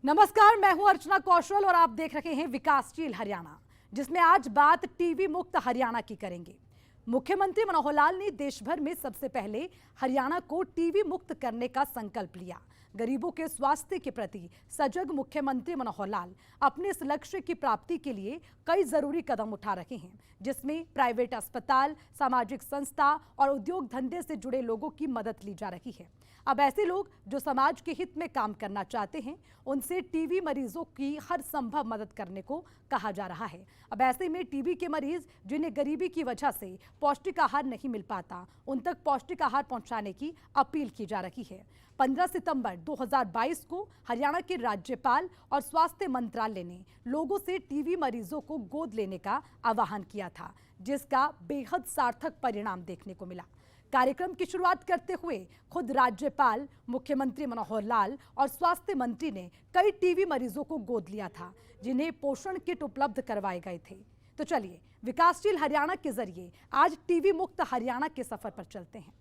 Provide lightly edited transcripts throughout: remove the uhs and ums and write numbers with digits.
नमस्कार, मैं हूं अर्चना कौशल और आप देख रहे हैं विकासशील हरियाणा, जिसमें आज बात टीबी मुक्त हरियाणा की करेंगे। मुख्यमंत्री मनोहर लाल ने देश भर में सबसे पहले हरियाणा को टीबी मुक्त करने का संकल्प लिया। गरीबों के स्वास्थ्य के प्रति सजग मुख्यमंत्री मनोहर लाल अपने इस लक्ष्य की प्राप्ति के लिए कई जरूरी कदम उठा रहे हैं, जिसमें प्राइवेट अस्पताल, सामाजिक संस्था और उद्योग धंधे से जुड़े लोगों की मदद ली जा रही है। अब ऐसे लोग जो समाज के हित में काम करना चाहते हैं, उनसे टीबी मरीजों की हर संभव मदद करने को कहा जा रहा है। अब ऐसे में टीबी के मरीज जिन्हें गरीबी की वजह से पौष्टिक आहार नहीं मिल पाता, उन तक पौष्टिक आहार पहुंचाने की अपील की जा रही है। 15 सितंबर 2022 को हरियाणा के राज्यपाल और स्वास्थ्य मंत्रालय ने लोगों से टीबी मरीजों को गोद लेने का आह्वान किया था, जिसका बेहद सार्थक परिणाम देखने को मिला। कार्यक्रम की शुरुआत करते हुए खुद राज्यपाल, मुख्यमंत्री मनोहर लाल और स्वास्थ्य मंत्री ने कई टीबी मरीजों को गोद लिया था, जिन्हें पोषण किट उपलब्ध करवाए गए थे। तो चलिए विकासशील हरियाणा के जरिए आज टीबी मुक्त हरियाणा के सफर पर चलते हैं।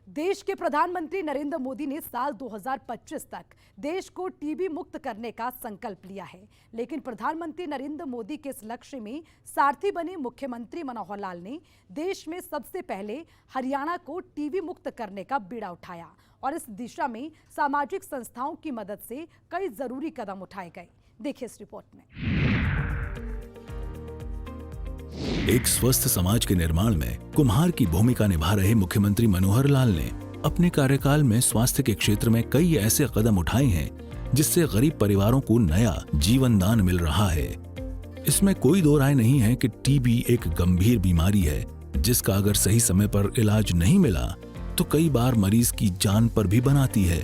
देश के प्रधानमंत्री नरेंद्र मोदी ने साल 2025 तक देश को टीबी मुक्त करने का संकल्प लिया है, लेकिन प्रधानमंत्री नरेंद्र मोदी के इस लक्ष्य में सारथी बने मुख्यमंत्री मनोहर लाल ने देश में सबसे पहले हरियाणा को टीबी मुक्त करने का बीड़ा उठाया और इस दिशा में सामाजिक संस्थाओं की मदद से कई जरूरी कदम उठाए गए। देखिए इस रिपोर्ट में। एक स्वस्थ समाज के निर्माण में कुम्हार की भूमिका निभा रहे मुख्यमंत्री मनोहर लाल ने अपने कार्यकाल में स्वास्थ्य के क्षेत्र में कई ऐसे कदम उठाए हैं, जिससे गरीब परिवारों को नया जीवन दान मिल रहा है। इसमें कोई दो राय नहीं है कि टीबी एक गंभीर बीमारी है, जिसका अगर सही समय पर इलाज नहीं मिला तो कई बार मरीज की जान पर भी बनाती है।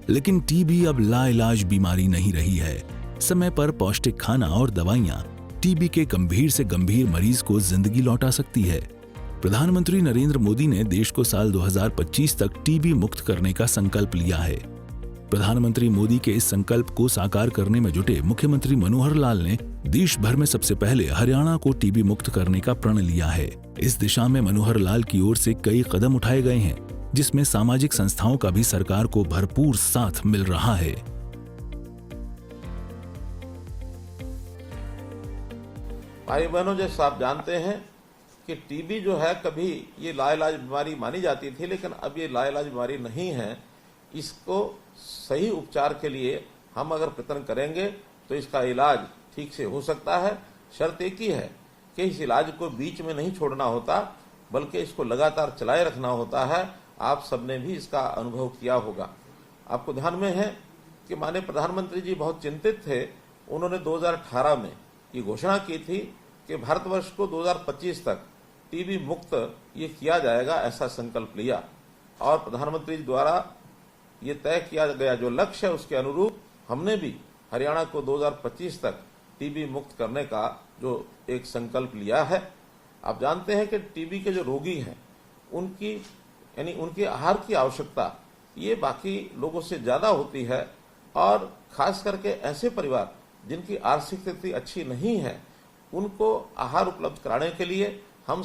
लेकिन टीबी अब लाइलाज बीमारी नहीं रही है। समय पर पौष्टिक खाना और दवाइयां टीबी के गंभीर से गंभीर मरीज को जिंदगी लौटा सकती है। प्रधानमंत्री नरेंद्र मोदी ने देश को साल 2025 तक टीबी मुक्त करने का संकल्प लिया है। प्रधानमंत्री मोदी के इस संकल्प को साकार करने में जुटे मुख्यमंत्री मनोहर लाल ने देश भर में सबसे पहले हरियाणा को टीबी मुक्त करने का प्रण लिया है। इस दिशा में मनोहर लाल की ओर से कई कदम उठाए गए हैं, जिसमें सामाजिक संस्थाओं का भी सरकार को भरपूर साथ मिल रहा है। भाई बहनों, जैसे आप जानते हैं कि टीबी जो है कभी ये लाइलाज बीमारी मानी जाती थी, लेकिन अब ये लाइलाज बीमारी नहीं है। इसको सही उपचार के लिए हम अगर प्रयत्न करेंगे तो इसका इलाज ठीक से हो सकता है। शर्त एक ही है कि इस इलाज को बीच में नहीं छोड़ना होता, बल्कि इसको लगातार चलाए रखना होता है। आप सबने भी इसका अनुभव किया होगा। आपको ध्यान में है कि माननीय प्रधानमंत्री जी बहुत चिंतित थे। उन्होंने 2018 में ये घोषणा की थी कि भारतवर्ष को 2025 तक टीबी मुक्त ये किया जाएगा, ऐसा संकल्प लिया और प्रधानमंत्री द्वारा ये तय किया गया जो लक्ष्य है, उसके अनुरूप हमने भी हरियाणा को 2025 तक टीबी मुक्त करने का जो एक संकल्प लिया है। आप जानते हैं कि टीबी के जो रोगी हैं उनकी यानी उनके आहार की आवश्यकता ये बाकी लोगों से ज्यादा होती है, और खास करके ऐसे परिवार जिनकी आर्थिक स्थिति अच्छी नहीं है, उनको आहार उपलब्ध कराने के लिए हम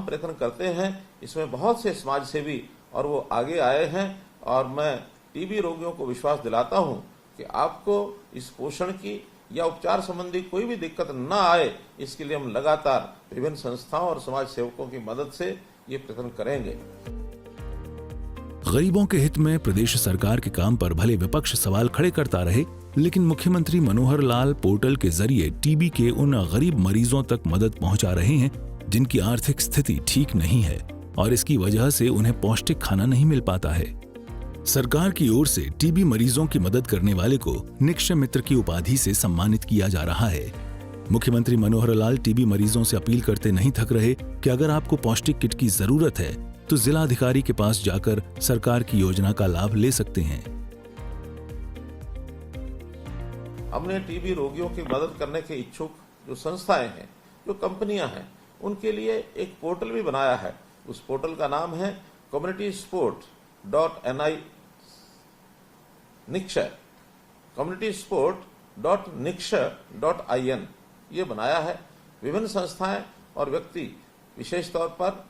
प्रयत्न करते हैं। इसमें बहुत से समाज सेवी और वो आगे आए हैं, और मैं टीबी रोगियों को विश्वास दिलाता हूं कि आपको इस पोषण की या उपचार संबंधी कोई भी दिक्कत न आए, इसके लिए हम लगातार विभिन्न संस्थाओं और समाज सेवकों की मदद से ये प्रयत्न करेंगे। गरीबों के हित में प्रदेश सरकार के काम पर भले विपक्ष सवाल खड़े करता रहे, लेकिन मुख्यमंत्री मनोहर लाल पोर्टल के जरिए टीबी के उन गरीब मरीजों तक मदद पहुंचा रहे हैं जिनकी आर्थिक स्थिति ठीक नहीं है और इसकी वजह से उन्हें पौष्टिक खाना नहीं मिल पाता है। सरकार की ओर से टीबी मरीजों की मदद करने वाले को निक्षय मित्र की उपाधि से सम्मानित किया जा रहा है। मुख्यमंत्री मनोहर लाल टीबी मरीजों से अपील करते नहीं थक रहे कि अगर आपको पौष्टिक किट की जरूरत है तो जिला अधिकारी के पास जाकर सरकार की योजना का लाभ ले सकते हैं। हमने टीबी रोगियों की मदद करने के इच्छुक जो संस्थाएं हैं, जो कंपनियां हैं, उनके लिए एक पोर्टल भी बनाया है। उस पोर्टल का नाम है communitysupport.ni निक्षय communitysport.niksha.in ये बनाया है। विभिन्न संस्थाएं और व्यक्ति विशेष तौर पर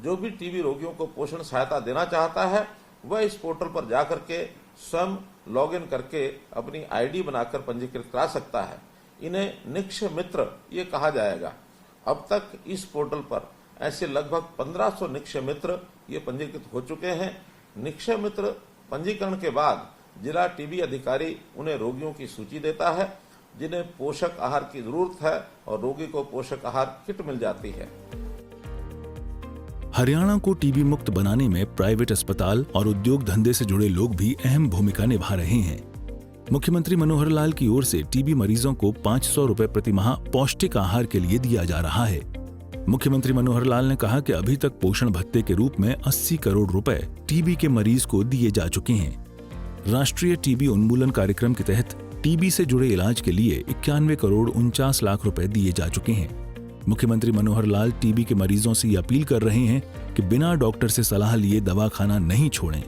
जो भी टीबी रोगियों को पोषण सहायता देना चाहता है वह इस पोर्टल पर जाकर के स्वयं लॉगिन करके अपनी आईडी बनाकर पंजीकृत करा सकता है। इन्हें निक्ष मित्र ये कहा जाएगा। अब तक इस पोर्टल पर ऐसे लगभग 1500 निक्ष मित्र ये पंजीकृत हो चुके हैं। निक्ष मित्र पंजीकरण के बाद जिला टीबी अधिकारी उन्हें रोगियों की सूची देता है जिन्हें पोषक आहार की जरूरत है और रोगी को पोषक आहार किट मिल जाती है। हरियाणा को टीबी मुक्त बनाने में प्राइवेट अस्पताल और उद्योग धंधे से जुड़े लोग भी अहम भूमिका निभा रहे हैं। मुख्यमंत्री मनोहर लाल की ओर से टीबी मरीजों को 500 रुपए प्रति माह पौष्टिक आहार के लिए दिया जा रहा है। मुख्यमंत्री मनोहर लाल ने कहा कि अभी तक पोषण भत्ते के रूप में 80 करोड़ रुपए टीबी के मरीज को दिए जा चुके हैं। राष्ट्रीय टीबी उन्मूलन कार्यक्रम के तहत टीबी से जुड़े इलाज के लिए 91 करोड़ 49 लाख रुपए दिए जा चुके हैं। मुख्यमंत्री मनोहर लाल टीबी के मरीजों से ये अपील कर रहे हैं कि बिना डॉक्टर से सलाह लिए दवा खाना नहीं छोड़ें।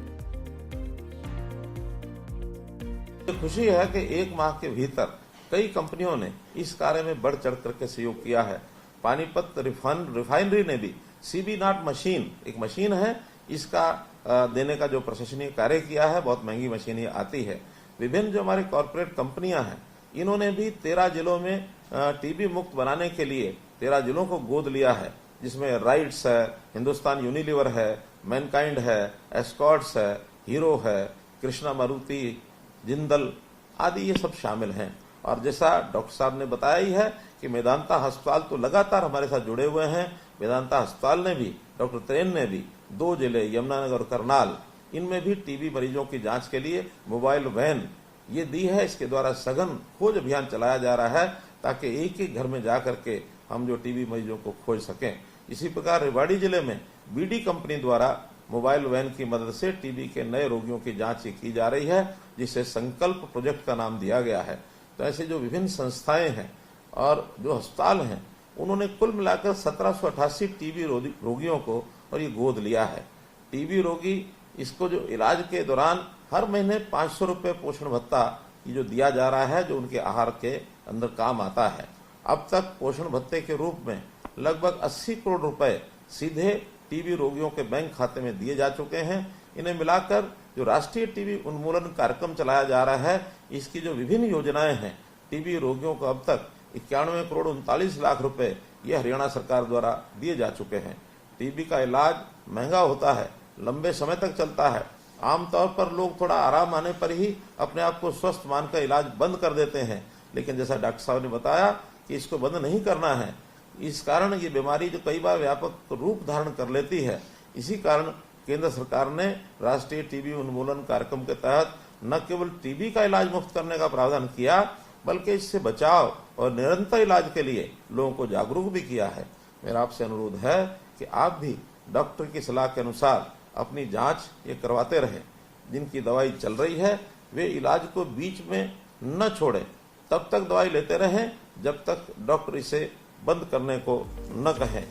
खुशी है कि एक माह के भीतर कई कंपनियों ने इस कार्य में बढ़ चढ़ करके सहयोग किया है। पानीपत रिफाइनरी ने भी सीबी नॉट मशीन, एक मशीन है, इसका देने का जो प्रशासनिक कार्य किया है। बहुत महंगी मशीन ये आती है। विभिन्न जो हमारे कॉर्पोरेट कंपनियां हैं इन्होंने भी 13 जिलों में टीबी मुक्त बनाने के लिए 13 जिलों को गोद लिया है, जिसमें राइट्स है, हिंदुस्तान यूनिलीवर है, मैनकाइंड है, एस्कॉर्ट्स है, हीरो है, कृष्णा मारुति, जिंदल आदि ये सब शामिल हैं। और जैसा डॉक्टर साहब ने बताया ही है कि मेदांता अस्पताल तो लगातार हमारे साथ जुड़े हुए हैं। मेदांता अस्पताल ने भी, डॉक्टर त्रेन ने भी 2 जिले यमुनानगर और करनाल, इनमें भी टीबी मरीजों की जांच के लिए मोबाइल वैन ये दी है। इसके द्वारा सघन खोज अभियान चलाया जा रहा है ताकि एक ही घर में जाकर के हम जो टीबी मरीजों को खोज सकें। इसी प्रकार रेवाड़ी जिले में बीडी कंपनी द्वारा मोबाइल वैन की मदद से टीबी के नए रोगियों की जांच की जा रही है, जिसे संकल्प प्रोजेक्ट का नाम दिया गया है। तो ऐसे जो विभिन्न संस्थाएं हैं और जो अस्पताल हैं उन्होंने कुल मिलाकर 1788 टीबी रोगियों को और ये गोद लिया है। टीबी रोगी इसको जो इलाज के दौरान हर महीने 500 रुपए पोषण भत्ता ये जो दिया जा रहा है, जो उनके आहार के अंदर काम आता है। अब तक पोषण भत्ते के रूप में लगभग 80 करोड़ रुपए सीधे टीबी रोगियों के बैंक खाते में दिए जा चुके हैं। इन्हें मिलाकर जो राष्ट्रीय टीबी उन्मूलन कार्यक्रम चलाया जा रहा है, इसकी जो विभिन्न योजनाएं हैं, टीबी रोगियों को अब तक 91 करोड़ 39 लाख रुपए ये हरियाणा सरकार द्वारा दिए जा चुके हैं। टीबी का इलाज महंगा होता है, लंबे समय तक चलता है। आमतौर पर लोग थोड़ा आराम आने पर ही अपने आप को स्वस्थ मानकर इलाज बंद कर देते हैं, लेकिन जैसा डॉक्टर साहब ने बताया कि इसको बंद नहीं करना है। इस कारण ये बीमारी जो कई बार व्यापक रूप धारण कर लेती है, इसी कारण केंद्र सरकार ने राष्ट्रीय टीबी उन्मूलन कार्यक्रम के तहत न केवल टीबी का इलाज मुफ्त करने का प्रावधान किया, बल्कि इससे बचाव और निरंतर इलाज के लिए लोगों को जागरूक भी किया है। मेरा आपसे अनुरोध है कि आप भी डॉक्टर की सलाह के अनुसार अपनी जांच ये करवाते रहें। जिनकी दवाई चल रही है वे इलाज को बीच में न छोड़ें, तब तक दवाई लेते रहें जब तक डॉक्टर इसे बंद करने को न कहें।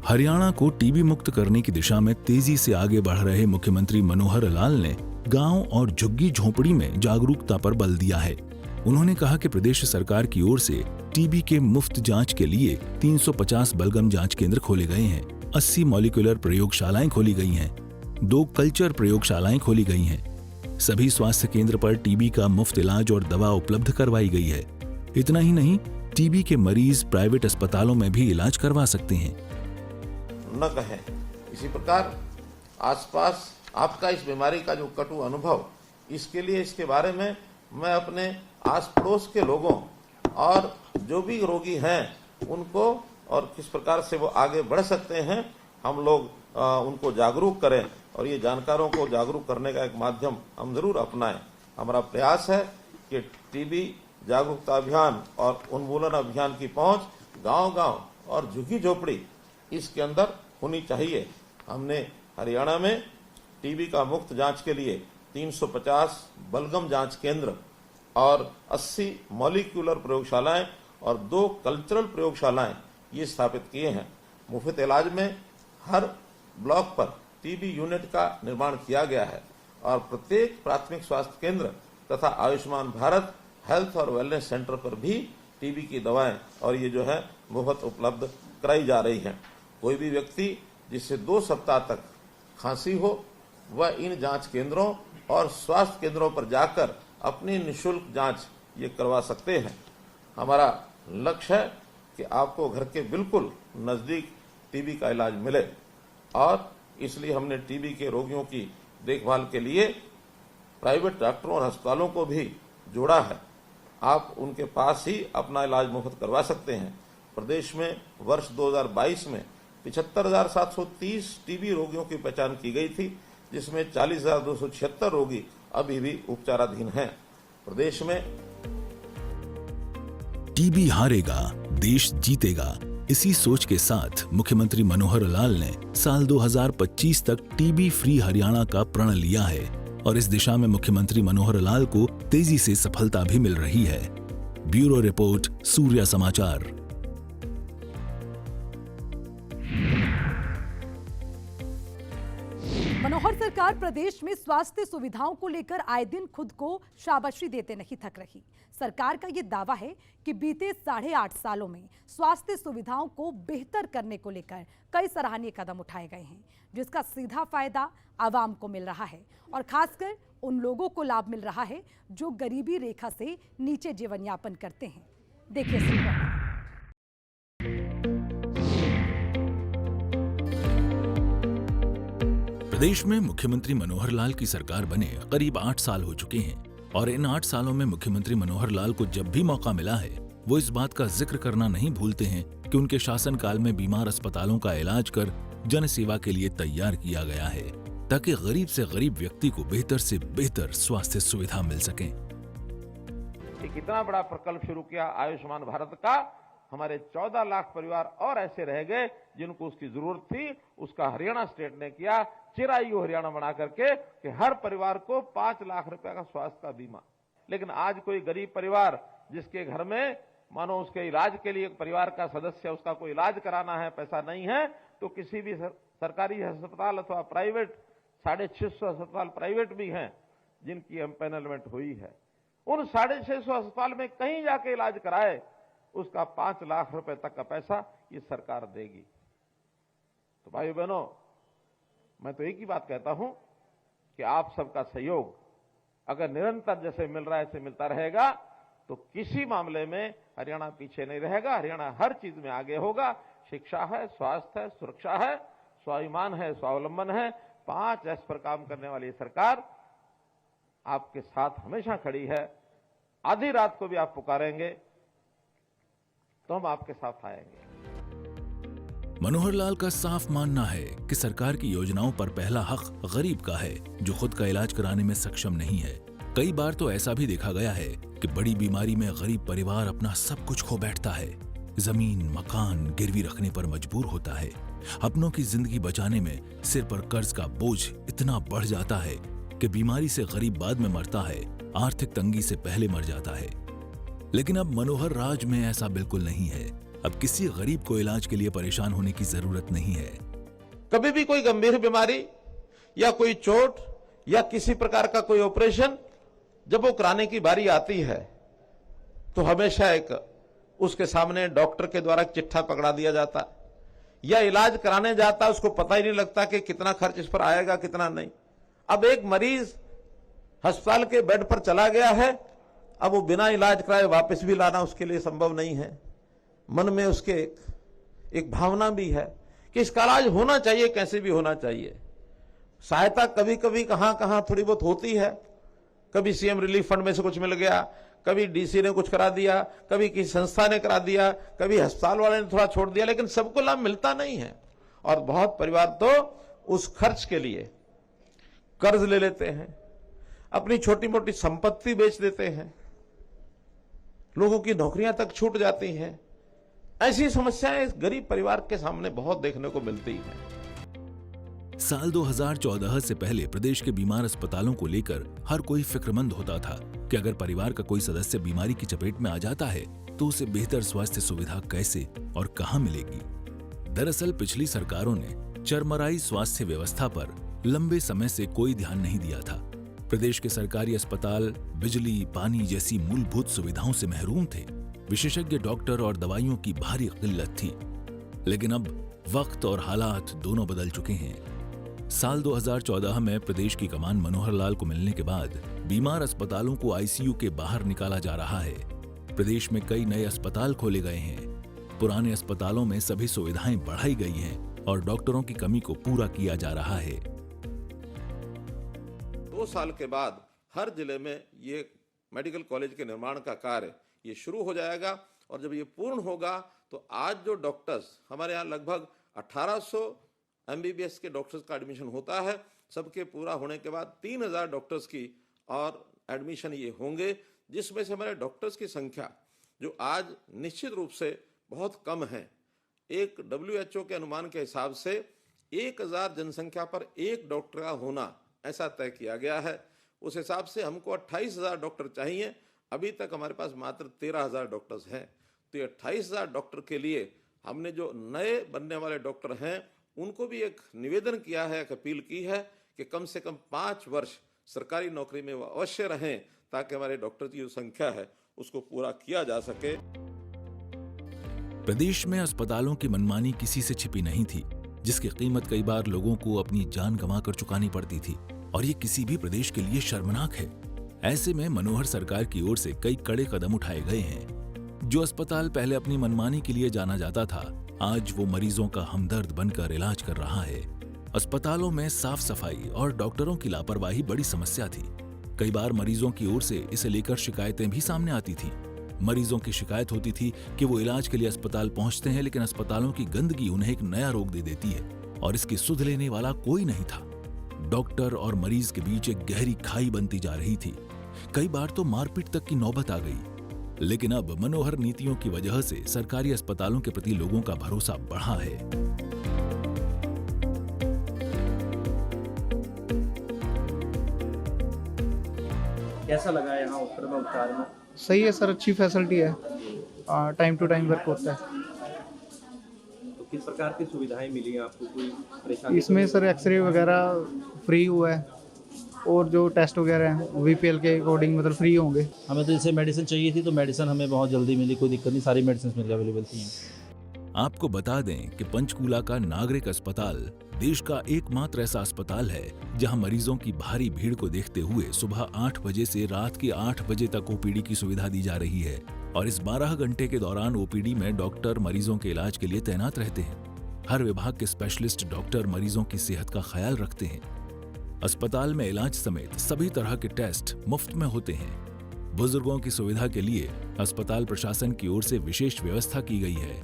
हरियाणा को टीबी मुक्त करने की दिशा में तेजी से आगे बढ़ रहे मुख्यमंत्री मनोहर लाल ने गांव और झुग्गी झोपड़ी में जागरूकता पर बल दिया है। उन्होंने कहा कि प्रदेश सरकार की ओर से टीबी के मुफ्त जांच के लिए 350 बलगम जांच केंद्र खोले गए हैं, 80 मॉलिक्यूलर प्रयोगशालाएं खोली गई हैं, 2 कल्चर प्रयोगशालाएं खोली गई हैं। सभी स्वास्थ्य केंद्र पर टीबी का मुफ्त इलाज और दवा उपलब्ध करवाई गई है। इतना ही नहीं, टीबी के मरीज प्राइवेट अस्पतालों में भी इलाज करवा सकते हैं। न कहें। इसी प्रकार आसपास आपका इस बीमारी का जो कटु अनुभव, इसके लिए इसके बारे में मैं अपने आस पड़ोस के लोगों और जो भी रोगी हैं उनको और किस प्रकार से वो आगे बढ़ सकते हैं, हम लोग उनको जागरूक करें और ये जानकारों को जागरूक करने का एक माध्यम हम जरूर अपनाएं। हमारा प्रयास है कि टीबी जागरूकता अभियान और उन्मूलन अभियान की पहुंच गांव-गांव और झुग्गी झोपड़ी इसके अंदर होनी चाहिए। हमने हरियाणा में टीबी का मुफ्त जांच के लिए 350 बलगम जांच केंद्र और 80 मॉलिक्यूलर प्रयोगशालाएं और 2 कल्चरल प्रयोगशालाएं ये स्थापित किए हैं। मुफ्त इलाज में हर ब्लॉक पर टीबी यूनिट का निर्माण किया गया है और प्रत्येक प्राथमिक स्वास्थ्य केंद्र तथा आयुष्मान भारत हेल्थ और वेलनेस सेंटर पर भी टीबी की दवाएं और ये जो है मुफ्त उपलब्ध कराई जा रही हैं। कोई भी व्यक्ति जिससे 2 सप्ताह तक खांसी हो वह इन जांच केंद्रों और स्वास्थ्य केंद्रों पर जाकर अपनी निःशुल्क जांच ये करवा सकते हैं। हमारा लक्ष्य है कि आपको घर के बिल्कुल नजदीक टीबी का इलाज मिले और इसलिए हमने टीबी के रोगियों की देखभाल के लिए प्राइवेट डॉक्टरों और अस्पतालों को भी जोड़ा है। आप उनके पास ही अपना इलाज मुफ्त करवा सकते हैं। प्रदेश में वर्ष 2022 में 75,730 टीबी रोगियों की पहचान की गई थी, जिसमें 40,276 रोगी अभी भी उपचाराधीन हैं। प्रदेश में टीबी हारेगा, देश जीतेगा, इसी सोच के साथ मुख्यमंत्री मनोहर लाल ने साल 2025 तक टीबी फ्री हरियाणा का प्रण लिया है और इस दिशा में मुख्यमंत्री मनोहर लाल को तेजी से सफलता भी मिल रही है। ब्यूरो रिपोर्ट, सूर्या समाचार। मनोहर सरकार प्रदेश में स्वास्थ्य सुविधाओं को लेकर आए दिन खुद को शाबाशी देते नहीं थक रही। सरकार का ये दावा है कि बीते 8.5 सालों में स्वास्थ्य सुविधाओं को बेहतर करने को लेकर कई सराहनीय कदम उठाए गए हैं, जिसका सीधा फायदा आवाम को मिल रहा है और खासकर उन लोगों को लाभ मिल रहा है जो गरीबी रेखा से नीचे जीवन यापन करते हैं। देखिए इस रिपोर्ट। प्रदेश में मुख्यमंत्री मनोहर लाल की सरकार बने करीब 8 साल हो चुके हैं और इन 8 सालों में मुख्यमंत्री मनोहर लाल को जब भी मौका मिला है वो इस बात का जिक्र करना नहीं भूलते हैं कि उनके शासनकाल में बीमार अस्पतालों का इलाज कर जन सेवा के लिए तैयार किया गया है ताकि गरीब से गरीब व्यक्ति को बेहतर से बेहतर स्वास्थ्य सुविधा मिल सके। एक इतना बड़ा प्रकल्प शुरू किया आयुष्मान भारत का, हमारे 14 लाख परिवार और ऐसे रह गए जिनको उसकी जरूरत थी। उसका हरियाणा स्टेट ने किया, चिरायु हरियाणा बना करके कि हर परिवार को 5 लाख रुपए का स्वास्थ्य का बीमा। लेकिन आज कोई गरीब परिवार जिसके घर में मानो उसके इलाज के लिए परिवार का सदस्य उसका कोई इलाज कराना है, पैसा नहीं है, तो किसी भी सरकारी अस्पताल अथवा प्राइवेट 650 अस्पताल प्राइवेट भी हैं जिनकी एम्पैनलमेंट हुई है, उन 650 अस्पताल में कहीं जाके इलाज कराए उसका 5 लाख रुपए तक का पैसा ये सरकार देगी। तो भाई बहनों, मैं तो एक ही बात कहता हूं कि आप सबका सहयोग अगर निरंतर जैसे मिल रहा है ऐसे मिलता रहेगा तो किसी मामले में हरियाणा पीछे नहीं रहेगा। हरियाणा हर चीज में आगे होगा। शिक्षा है, स्वास्थ्य है, सुरक्षा है, स्वाभिमान है, स्वावलंबन है, 5 एस पर काम करने वाली सरकार आपके साथ हमेशा खड़ी है। आधी रात को भी आप पुकारेंगे तो हम आपके साथ आएंगे। मनोहर लाल का साफ मानना है कि सरकार की योजनाओं पर पहला हक गरीब का है जो खुद का इलाज कराने में सक्षम नहीं है। कई बार तो ऐसा भी देखा गया है कि बड़ी बीमारी में गरीब परिवार अपना सब कुछ खो बैठता है, जमीन मकान गिरवी रखने पर मजबूर होता है। अपनों की जिंदगी बचाने में सिर पर कर्ज का बोझ इतना बढ़ जाता है कि बीमारी से गरीब बाद में मरता है, आर्थिक तंगी से पहले मर जाता है। लेकिन अब मनोहर राज में ऐसा बिल्कुल नहीं है। अब किसी गरीब को इलाज के लिए परेशान होने की जरूरत नहीं है। कभी भी कोई गंभीर बीमारी या कोई चोट या किसी प्रकार का कोई ऑपरेशन जब वो कराने की बारी आती है तो हमेशा एक उसके सामने डॉक्टर के द्वारा चिट्ठा पकड़ा दिया जाता या इलाज कराने जाता, उसको पता ही नहीं लगता कि कितना खर्च इस पर आएगा कितना नहीं। अब एक मरीज अस्पताल के बेड पर चला गया है, अब वो बिना इलाज कराए वापस भी लाना उसके लिए संभव नहीं है। मन में उसके एक भावना भी है कि इसका इलाज होना चाहिए, कैसे भी होना चाहिए। सहायता कभी कभी कहां थोड़ी बहुत होती है, कभी सीएम रिलीफ फंड में से कुछ मिल गया, कभी डीसी ने कुछ करा दिया, कभी किसी संस्था ने करा दिया, कभी अस्पताल वाले ने थोड़ा छोड़ दिया, लेकिन सबको लाभ मिलता नहीं है। और बहुत परिवार तो उस खर्च के लिए कर्ज ले लेते हैं, अपनी छोटी मोटी संपत्ति बेच देते हैं, लोगों की नौकरियां तक छूट जाती हैं। ऐसी समस्याएं इस गरीब परिवार के सामने बहुत देखने को मिलती हैं। साल 2014 से पहले प्रदेश के बीमार अस्पतालों को लेकर हर कोई फिक्रमंद होता था कि अगर परिवार का कोई सदस्य बीमारी की चपेट में आ जाता है तो उसे बेहतर स्वास्थ्य सुविधा कैसे और कहां मिलेगी। दरअसल पिछली सरकारों ने चरमराई स्वास्थ्य व्यवस्था पर लंबे समय से कोई ध्यान नहीं दिया था प्रदेश के सरकारी अस्पताल बिजली, पानी जैसी मूलभूत सुविधाओं से महरूम थे। विशेषज्ञ डॉक्टर और दवाइयों की भारी किल्लत थी। लेकिन अब वक्त और हालात दोनों बदल चुके हैं। साल 2014 में प्रदेश की कमान मनोहर लाल को मिलने के बाद बीमार अस्पतालों को आईसीयू के बाहर निकाला जा रहा है। प्रदेश में कई नए अस्पताल खोले गए हैं। पुराने अस्पतालों में सभी सुविधाएं बढ़ाई गई हैं और डॉक्टरों की कमी को पूरा किया जा रहा है। 2 साल के बाद हर जिले में ये मेडिकल कॉलेज के निर्माण का कार्य ये शुरू हो जाएगा और जब ये पूर्ण होगा तो आज जो डॉक्टर्स हमारे यहाँ लगभग 1800 एमबीबीएस के डॉक्टर्स का एडमिशन होता है, सबके पूरा होने के बाद 3000 डॉक्टर्स की और एडमिशन ये होंगे, जिसमें से हमारे डॉक्टर्स की संख्या जो आज निश्चित रूप से बहुत कम है। एक WHO के अनुमान के हिसाब से 1000 जनसंख्या पर एक डॉक्टर का होना ऐसा तय किया गया है। उस हिसाब से हमको 28,000 डॉक्टर चाहिए। अभी तक हमारे पास मात्र 13,000 डॉक्टर्स हैं। तो ये 28,000 डॉक्टर के लिए हमने जो नए बनने वाले डॉक्टर हैं उनको भी एक निवेदन किया है, एक अपील की है कि कम से कम 5 वर्ष सरकारी नौकरी में वो अवश्य रहें ताकि हमारे डॉक्टर की जो संख्या है उसको पूरा किया जा सके। प्रदेश में अस्पतालों की मनमानी किसी से छिपी नहीं थी, जिसकी कीमत कई बार लोगों को अपनी जान गंवाकर चुकानी पड़ती थी और ये किसी भी प्रदेश के लिए शर्मनाक है। ऐसे में मनोहर सरकार की ओर से कई कड़े कदम उठाए गए हैं। जो अस्पताल पहले अपनी मनमानी के लिए जाना जाता था, आज वो मरीजों का हमदर्द बनकर इलाज कर रहा है। अस्पतालों में साफ सफाई और डॉक्टरों की लापरवाही बड़ी समस्या थी। कई बार मरीजों की ओर से इसे लेकर शिकायतें भी सामने आती थी। मरीजों की शिकायत होती थी कि वो इलाज के लिए अस्पताल पहुंचते हैं, लेकिन अस्पतालों की गंदगी उन्हें एक नया रोग दे देती है और इसकी सुध लेने वाला कोई नहीं था। डॉक्टर और मरीज के बीच एक गहरी खाई बनती जा रही थी। कई बार तो मारपीट तक की नौबत आ गई। लेकिन अब मनोहर नीतियों की वजह से सरकारी अस्पतालों के प्रति लोगों का भरोसा बढ़ा है। कैसा लगा यहाँ उत्तर में उपचार में? सही है सर, अच्छी फैसिलिटी है, टाइम टू टाइम वर्क होता है। तो किस प्रकार की सुविधाएं मिली आपको? कोई परेशानी? इसमें सर एक्सरे वगैरह फ्री हुआ है और जो टेस्ट वगैरह हैं वीपीएल के अकॉर्डिंग मतलब फ्री होंगे। हमें तो जैसे मेडिसिन चाहिए थी तो मेडिसिन हमें बहुत जल्दी मिली, कोई दिक्कत नहीं, सारी मेडिसिन मेरे अवेलेबल थी। आपको बता दें कि पंचकूला का नागरिक अस्पताल देश का एकमात्र ऐसा अस्पताल है जहां मरीजों की भारी भीड़ को देखते हुए सुबह 8 बजे से रात के 8 बजे तक ओपीडी की सुविधा दी जा रही है और इस 12 घंटे के दौरान ओपीडी में डॉक्टर मरीजों के इलाज के लिए तैनात रहते हैं। हर विभाग के स्पेशलिस्ट डॉक्टर मरीजों की सेहत का ख्याल रखते हैं। अस्पताल में इलाज समेत सभी तरह के टेस्ट मुफ्त में होते हैं। बुजुर्गों की सुविधा के लिए अस्पताल प्रशासन की ओर से विशेष व्यवस्था की गई है।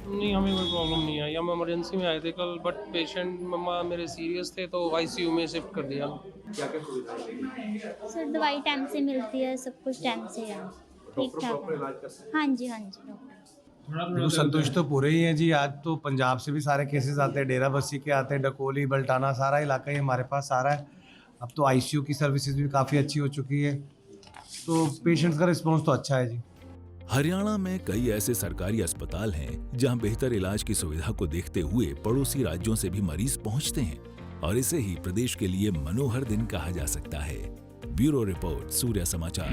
नहीं, हमें कोई प्रॉब्लम नहीं आई। हम इमरजेंसी में आए थे कल, बट पेशेंट मम्मा मेरे सीरियस थे तो आईसीयू में शिफ्ट कर दिया। क्या क्या सुविधाएं मिली? सर दवाई टाइम से मिलती है, सब कुछ टाइम से है, ठीक ठाक प्रॉपर है। इलाज करते हैं? हाँ जी डॉक्टर। देखो संतुष्ट तो पूरे ही हैं जी। आज तो पंजाब से भी सारे केसेस आते हैं, डेरा बस्सी के आते हैं, डकोली, बल्टाना, सारा इलाका ही हमारे पास सारा है। अब तो आईसीयू की सर्विसेज भी काफ़ी अच्छी हो चुकी है, तो पेशेंट्स का रिस्पॉन्स तो अच्छा है जी। हरियाणा में कई ऐसे सरकारी अस्पताल हैं जहां बेहतर इलाज की सुविधा को देखते हुए पड़ोसी राज्यों से भी मरीज पहुंचते हैं और इसे ही प्रदेश के लिए मनोहर दिन कहा जा सकता है। ब्यूरो रिपोर्ट, सूर्य समाचार।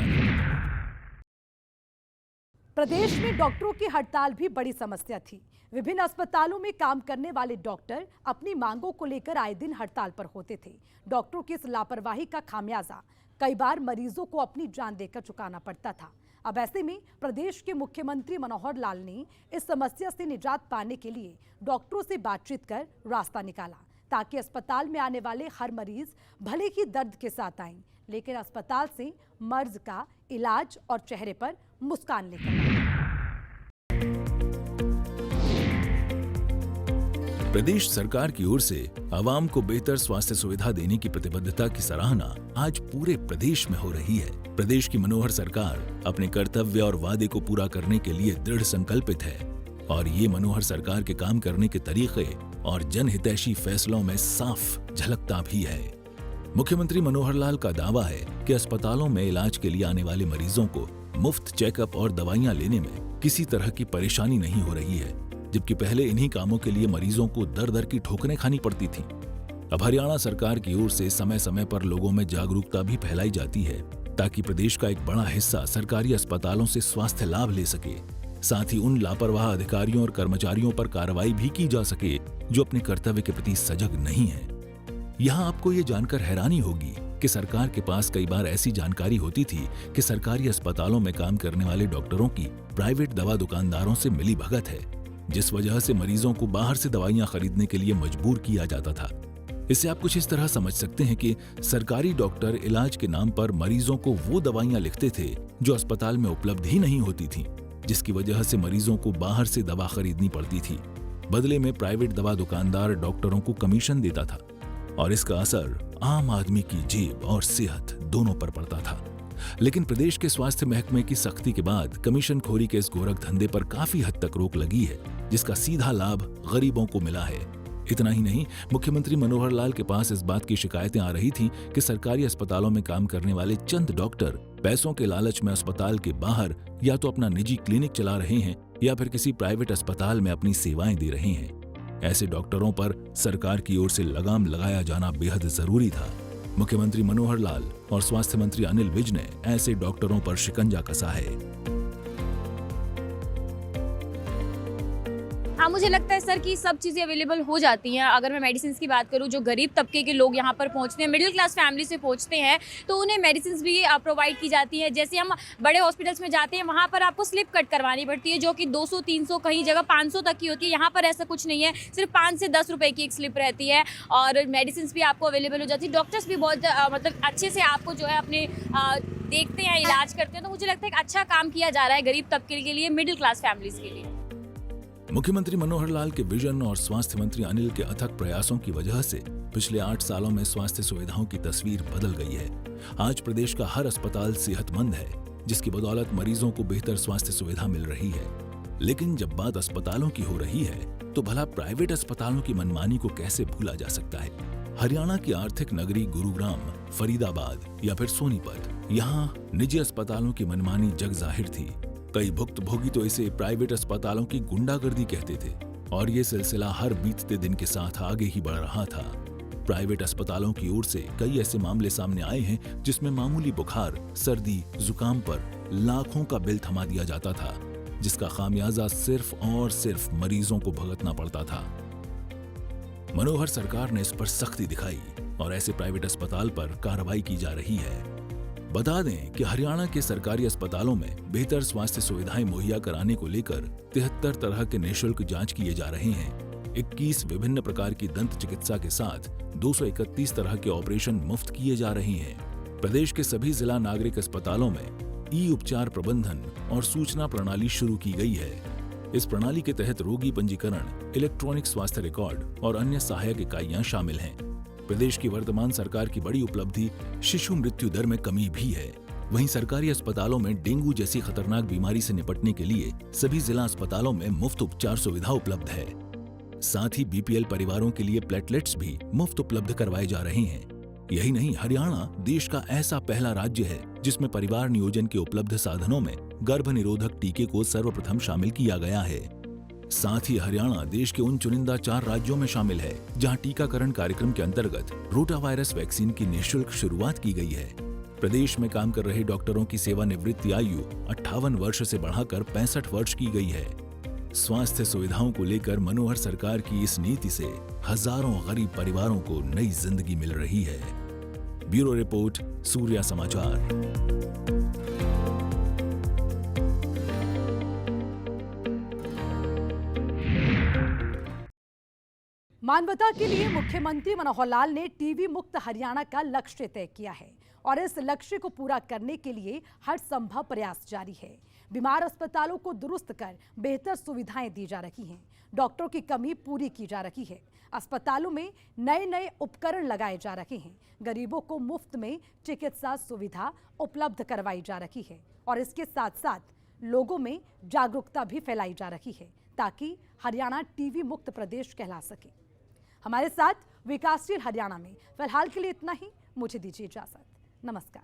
प्रदेश में डॉक्टरों की हड़ताल भी बड़ी समस्या थी। विभिन्न अस्पतालों में काम करने वाले डॉक्टर अपनी मांगों को लेकर आए दिन हड़ताल पर होते थे। डॉक्टरों की इस लापरवाही का खामियाजा कई बार मरीजों को अपनी जान देकर चुकाना पड़ता था। अब ऐसे में प्रदेश के मुख्यमंत्री मनोहर लाल ने इस समस्या से निजात पाने के लिए डॉक्टरों से बातचीत कर रास्ता निकाला, ताकि अस्पताल में आने वाले हर मरीज भले ही दर्द के साथ आएं, लेकिन अस्पताल से मर्ज का इलाज और चेहरे पर मुस्कान लेकर आएं। प्रदेश सरकार की ओर से आवाम को बेहतर स्वास्थ्य सुविधा देने की प्रतिबद्धता की सराहना आज पूरे प्रदेश में हो रही है। प्रदेश की मनोहर सरकार अपने कर्तव्य और वादे को पूरा करने के लिए दृढ़ संकल्पित है और ये मनोहर सरकार के काम करने के तरीके और जनहितैषी फैसलों में साफ झलकता भी है। मुख्यमंत्री मनोहर लाल का दावा है कि अस्पतालों में इलाज के लिए आने वाले मरीजों को मुफ्त चेकअप और दवाइयां लेने में किसी तरह की परेशानी नहीं हो रही है, जबकि पहले इन्हीं कामों के लिए मरीजों को दर दर की ठोकरें खानी पड़ती थी। अब हरियाणा सरकार की ओर से समय समय पर लोगों में जागरूकता भी फैलाई जाती है ताकि प्रदेश का एक बड़ा हिस्सा सरकारी अस्पतालों से स्वास्थ्य लाभ ले सके। साथ ही उन लापरवाह अधिकारियों और कर्मचारियों पर कार्रवाई भी की जा सके जो अपने कर्तव्य के प्रति सजग नहीं है। यहाँ आपको ये जानकर हैरानी होगी कि सरकार के पास कई बार ऐसी जानकारी होती थी कि सरकारी अस्पतालों में काम करने वाले डॉक्टरों की प्राइवेट दवा दुकानदारों से मिली भगत है, जिस वजह से मरीजों को बाहर से दवाइयां खरीदने के लिए मजबूर किया जाता था। इससे आप कुछ इस तरह समझ सकते हैं कि सरकारी डॉक्टर इलाज के नाम पर मरीजों को वो दवाइयां लिखते थे जो अस्पताल में उपलब्ध ही नहीं होती थी, जिसकी वजह से मरीजों को बाहर से दवा खरीदनी पड़ती थी। बदले में प्राइवेट दवा दुकानदार डॉक्टरों को कमीशन देता था और इसका असर आम आदमी की जेब और सेहत दोनों पर पड़ता था। लेकिन प्रदेश के स्वास्थ्य महकमे की सख्ती के बाद कमीशनखोरी के इस गोरख धंधे पर काफी हद तक रोक लगी है, जिसका सीधा लाभ गरीबों को मिला है। इतना ही नहीं, मुख्यमंत्री मनोहर लाल के पास इस बात की शिकायतें आ रही थीं कि सरकारी अस्पतालों में काम करने वाले चंद डॉक्टर पैसों के लालच में अस्पताल के बाहर या तो अपना निजी क्लिनिक चला रहे हैं या फिर किसी प्राइवेट अस्पताल में अपनी सेवाएं दे रहे हैं। ऐसे डॉक्टरों पर सरकार की ओर से लगाम लगाया जाना बेहद जरूरी था। मुख्यमंत्री मनोहर लाल और स्वास्थ्य मंत्री अनिल विज ने ऐसे डॉक्टरों पर शिकंजा कसा है। हाँ, मुझे लगता है सर कि सब चीज़ें अवेलेबल हो जाती हैं। अगर मैं मेडिसिन की बात करूँ, जो गरीब तबके के लोग यहाँ पर पहुँचते हैं, मिडिल क्लास फैमिली से पहुँचते हैं, तो उन्हें मेडिसिन भी प्रोवाइड की जाती हैं। जैसे हम बड़े हॉस्पिटल्स में जाते हैं, वहाँ पर आपको स्लिप कट करवानी पड़ती है जो कि 200-300 कहीं जगह 500 तक की होती है। यहाँ पर ऐसा कुछ नहीं है, सिर्फ 5 से 10 रुपये की एक स्लिप रहती है और मेडिसिन भी आपको अवेलेबल हो जाती है। डॉक्टर्स भी बहुत मतलब अच्छे से आपको जो है अपने देखते हैं, इलाज करते हैं। तो मुझे लगता है एक अच्छा काम किया जा रहा है गरीब तबके के लिए, मिडिल क्लास फैमिलीज के लिए। मुख्यमंत्री मनोहर लाल के विजन और स्वास्थ्य मंत्री अनिल के अथक प्रयासों की वजह से पिछले 8 सालों में स्वास्थ्य सुविधाओं की तस्वीर बदल गई है। आज प्रदेश का हर अस्पताल सेहतमंद है, जिसकी बदौलत मरीजों को बेहतर स्वास्थ्य सुविधा मिल रही है। लेकिन जब बात अस्पतालों की हो रही है, तो भला प्राइवेट अस्पतालों की मनमानी को कैसे भूला जा सकता है। हरियाणा की आर्थिक नगरी गुरुग्राम, फरीदाबाद या फिर सोनीपत, यहाँ निजी अस्पतालों की मनमानी जग जाहिर थी। कई भुक्तभोगी तो इसे प्राइवेट अस्पतालों की गुंडागर्दी कहते थे और ये सिलसिला हर बीतते दिन के साथ आगे ही बढ़ रहा था। प्राइवेट अस्पतालों की ओर से कई ऐसे मामले सामने आए हैं जिसमें मामूली बुखार, सर्दी, जुकाम पर लाखों का बिल थमा दिया जाता था, जिसका खामियाजा सिर्फ और सिर्फ मरीजों को भुगतना पड़ता था। मनोहर सरकार ने इस पर सख्ती दिखाई और ऐसे प्राइवेट अस्पताल पर कार्रवाई की जा रही है। बता दें कि हरियाणा के सरकारी अस्पतालों में बेहतर स्वास्थ्य सुविधाएं मुहैया कराने को लेकर 73 तरह के निःशुल्क जांच किए जा रहे हैं। 21 विभिन्न प्रकार की दंत चिकित्सा के साथ 231 तरह के ऑपरेशन मुफ्त किए जा रहे हैं। प्रदेश के सभी जिला नागरिक अस्पतालों में ई-उपचार प्रबंधन और सूचना प्रणाली शुरू की गई है। इस प्रणाली के तहत रोगी पंजीकरण, इलेक्ट्रॉनिक स्वास्थ्य रिकॉर्ड और अन्य सहायक इकाइयां शामिल हैं। प्रदेश की वर्तमान सरकार की बड़ी उपलब्धि शिशु मृत्यु दर में कमी भी है। वहीं सरकारी अस्पतालों में डेंगू जैसी खतरनाक बीमारी से निपटने के लिए सभी जिला अस्पतालों में मुफ्त उपचार सुविधा उपलब्ध है। साथ ही बीपीएल परिवारों के लिए प्लेटलेट्स भी मुफ्त उपलब्ध करवाए जा रहे हैं। यही नहीं, हरियाणा देश का ऐसा पहला राज्य है जिसमें परिवार नियोजन के उपलब्ध साधनों में गर्भ निरोधक टीके को सर्वप्रथम शामिल किया गया है। साथ ही हरियाणा देश के उन चुनिंदा 4 राज्यों में शामिल है जहां टीकाकरण कार्यक्रम के अंतर्गत रोटा वायरस वैक्सीन की निःशुल्क शुरुआत की गई है। प्रदेश में काम कर रहे डॉक्टरों की सेवानिवृत्ति आयु 58 वर्ष से बढ़ाकर 65 वर्ष की गई है। स्वास्थ्य सुविधाओं को लेकर मनोहर सरकार की इस नीति से हजारों गरीब परिवारों को नई जिंदगी मिल रही है। ब्यूरो रिपोर्ट, सूर्या समाचार। मानवता के लिए मुख्यमंत्री मनोहर लाल ने टीबी मुक्त हरियाणा का लक्ष्य तय किया है और इस लक्ष्य को पूरा करने के लिए हर संभव प्रयास जारी है। बीमार अस्पतालों को दुरुस्त कर बेहतर सुविधाएं दी जा रही हैं। डॉक्टरों की कमी पूरी की जा रही है। अस्पतालों में नए नए उपकरण लगाए जा रहे हैं। गरीबों को मुफ्त में चिकित्सा सुविधा उपलब्ध करवाई जा रही है और इसके साथ साथ लोगों में जागरूकता भी फैलाई जा रही है ताकि हरियाणा टीबी मुक्त प्रदेश कहला सके। हमारे साथ विकासशील हरियाणा में फिलहाल के लिए इतना ही। मुझे दीजिए इजाजत। नमस्कार।